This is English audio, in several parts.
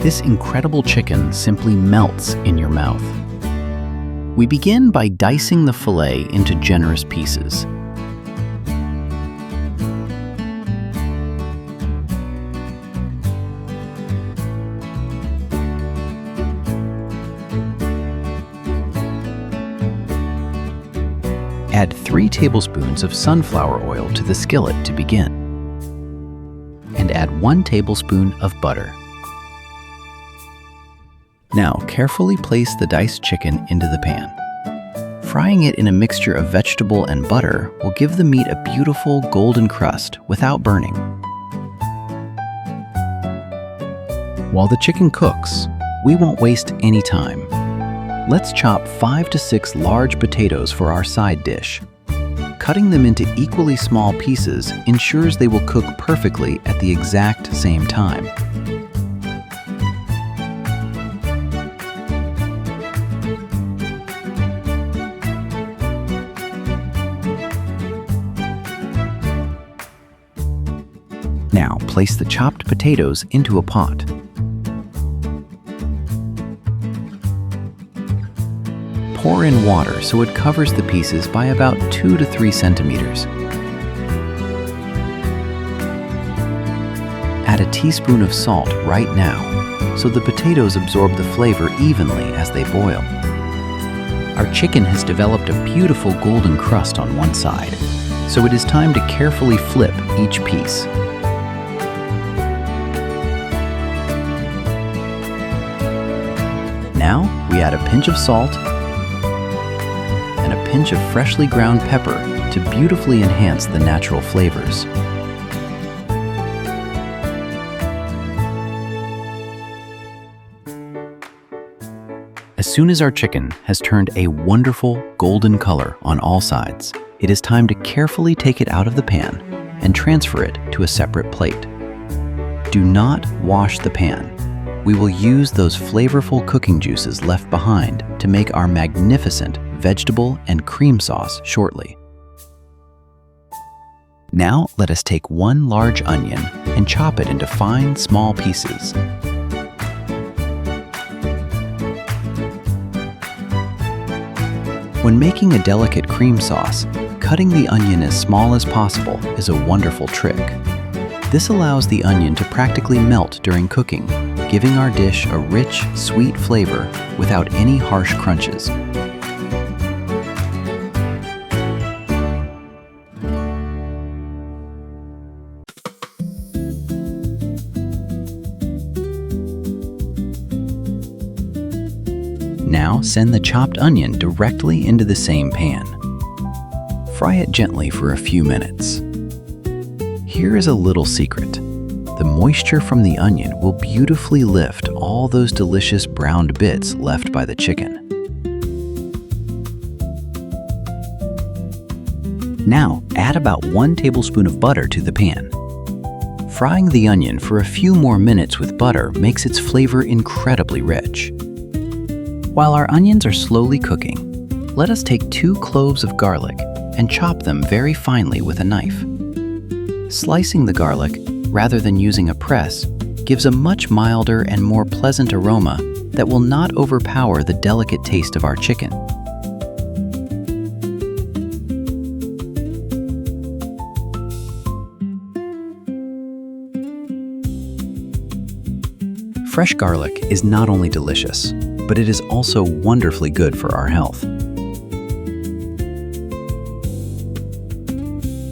This incredible chicken simply melts in your mouth. We begin by dicing the fillet into generous pieces. Add 3 tablespoons of sunflower oil to the skillet to begin, and add 1 tablespoon of butter. Now, carefully place the diced chicken into the pan. Frying it in a mixture of vegetable and butter will give the meat a beautiful golden crust without burning. While the chicken cooks, we won't waste any time. Let's chop 5 to 6 large potatoes for our side dish. Cutting them into equally small pieces ensures they will cook perfectly at the exact same time. Now, place the chopped potatoes into a pot. Pour in water so it covers the pieces by about 2 to 3 centimeters. Add a teaspoon of salt right now so the potatoes absorb the flavor evenly as they boil. Our chicken has developed a beautiful golden crust on one side, so it is time to carefully flip each piece. Now, we add a pinch of salt and a pinch of freshly ground pepper to beautifully enhance the natural flavors. As soon as our chicken has turned a wonderful golden color on all sides, it is time to carefully take it out of the pan and transfer it to a separate plate. Do not wash the pan. We will use those flavorful cooking juices left behind to make our magnificent vegetable and cream sauce shortly. Now let us take 1 large onion and chop it into fine, small pieces. When making a delicate cream sauce, cutting the onion as small as possible is a wonderful trick. This allows the onion to practically melt during cooking, giving our dish a rich, sweet flavor without any harsh crunches. Now send the chopped onion directly into the same pan. Fry it gently for a few minutes. Here is a little secret. The moisture from the onion will beautifully lift all those delicious browned bits left by the chicken. Now, add about 1 tablespoon of butter to the pan. Frying the onion for a few more minutes with butter makes its flavor incredibly rich. While our onions are slowly cooking, let us take 2 cloves of garlic and chop them very finely with a knife. Slicing the garlic, rather than using a press, gives a much milder and more pleasant aroma that will not overpower the delicate taste of our chicken. Fresh garlic is not only delicious, but it is also wonderfully good for our health.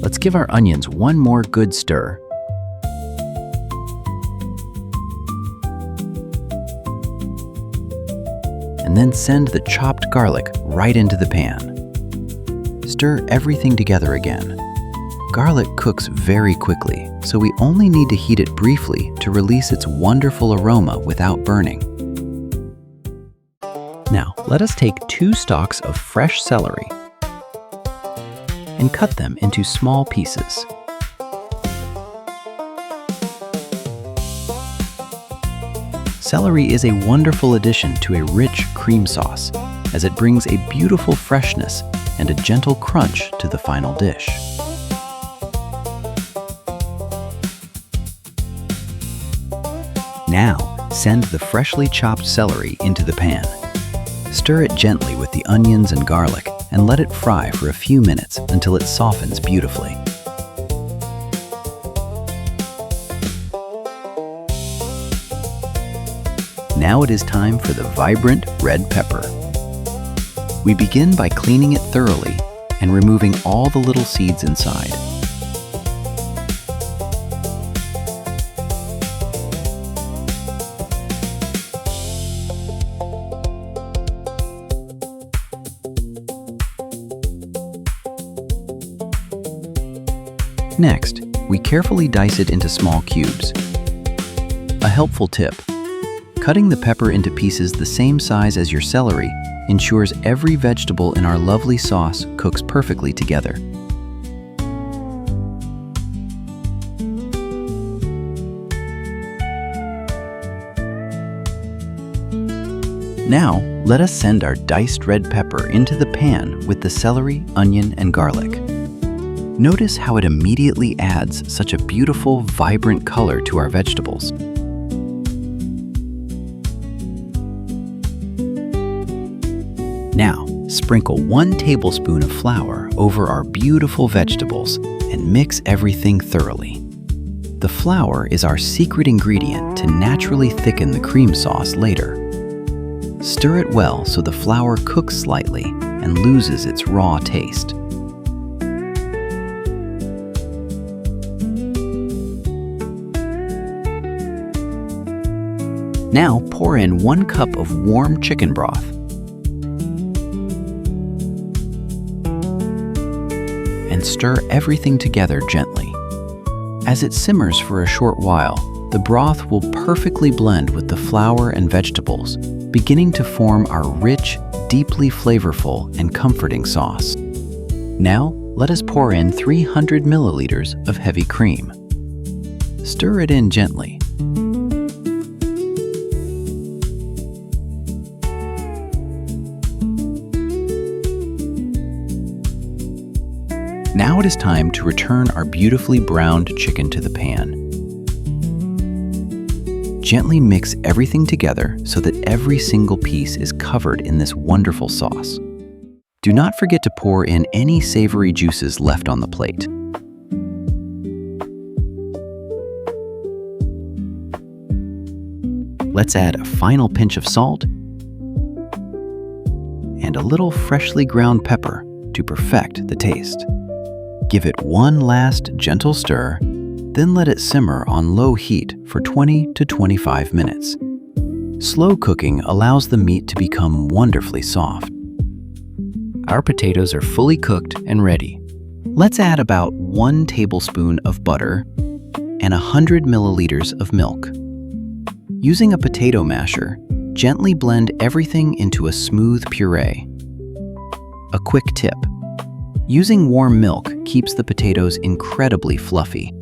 Let's give our onions one more good stir. And then send the chopped garlic right into the pan. Stir everything together again. Garlic cooks very quickly, so we only need to heat it briefly to release its wonderful aroma without burning. Now, let us take 2 stalks of fresh celery and cut them into small pieces. Celery is a wonderful addition to a rich cream sauce, as it brings a beautiful freshness and a gentle crunch to the final dish. Now, Send the freshly chopped celery into the pan. Stir it gently with the onions and garlic and let it fry for a few minutes until it softens beautifully. Now it is time for the vibrant red pepper. We begin by cleaning it thoroughly and removing all the little seeds inside. Next, we carefully dice it into small cubes. A helpful tip: cutting the pepper into pieces the same size as your celery ensures every vegetable in our lovely sauce cooks perfectly together. Now, let us send our diced red pepper into the pan with the celery, onion, and garlic. Notice how it immediately adds such a beautiful, vibrant color to our vegetables. Now, sprinkle 1 tablespoon of flour over our beautiful vegetables and mix everything thoroughly. The flour is our secret ingredient to naturally thicken the cream sauce later. Stir it well so the flour cooks slightly and loses its raw taste. Now pour in 1 cup of warm chicken broth. And stir everything together gently. As it simmers for a short while, the broth will perfectly blend with the flour and vegetables, beginning to form our rich, deeply flavorful, and comforting sauce. Now, let us pour in 300 milliliters of heavy cream. Stir it in gently. Now it is time to return our beautifully browned chicken to the pan. Gently mix everything together so that every single piece is covered in this wonderful sauce. Do not forget to pour in any savory juices left on the plate. Let's add a final pinch of salt and a little freshly ground pepper to perfect the taste. Give it one last gentle stir, then let it simmer on low heat for 20 to 25 minutes. Slow cooking allows the meat to become wonderfully soft. Our potatoes are fully cooked and ready. Let's add about 1 tablespoon of butter and 100 milliliters of milk. Using a potato masher, gently blend everything into a smooth puree. A quick tip: using warm milk keeps the potatoes incredibly fluffy.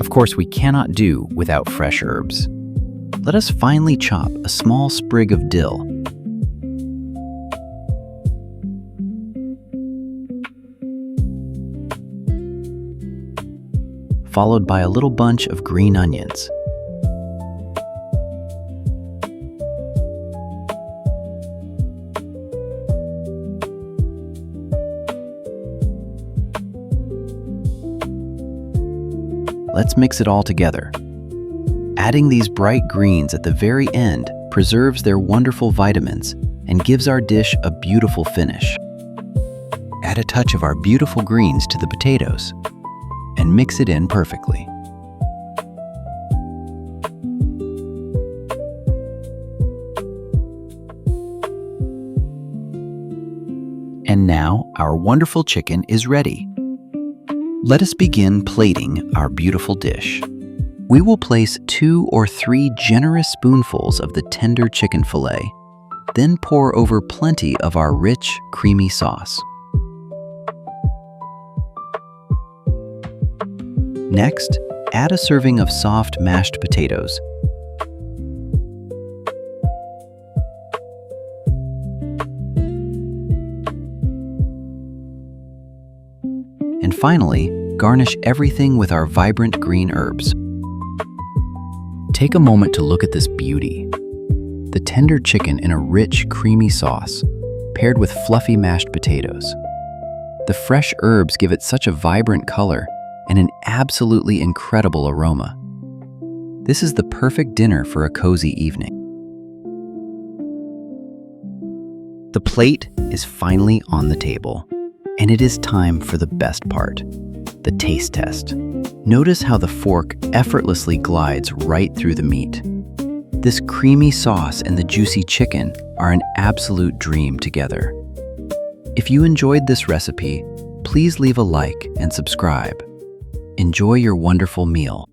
Of course, we cannot do without fresh herbs. Let us finely chop a small sprig of dill. Followed by a little bunch of green onions. Let's mix it all together. Adding these bright greens at the very end preserves their wonderful vitamins and gives our dish a beautiful finish. Add a touch of our beautiful greens to the potatoes and mix it in perfectly. And now our wonderful chicken is ready. Let us begin plating our beautiful dish. We will place 2 or 3 generous spoonfuls of the tender chicken fillet, then pour over plenty of our rich, creamy sauce. Next, add a serving of soft mashed potatoes. And finally, garnish everything with our vibrant green herbs. Take a moment to look at this beauty. The tender chicken in a rich, creamy sauce, paired with fluffy mashed potatoes. The fresh herbs give it such a vibrant color and an absolutely incredible aroma. This is the perfect dinner for a cozy evening. The plate is finally on the table, and it is time for the best part, the taste test. Notice how the fork effortlessly glides right through the meat. This creamy sauce and the juicy chicken are an absolute dream together. If you enjoyed this recipe, please leave a like and subscribe. Enjoy your wonderful meal.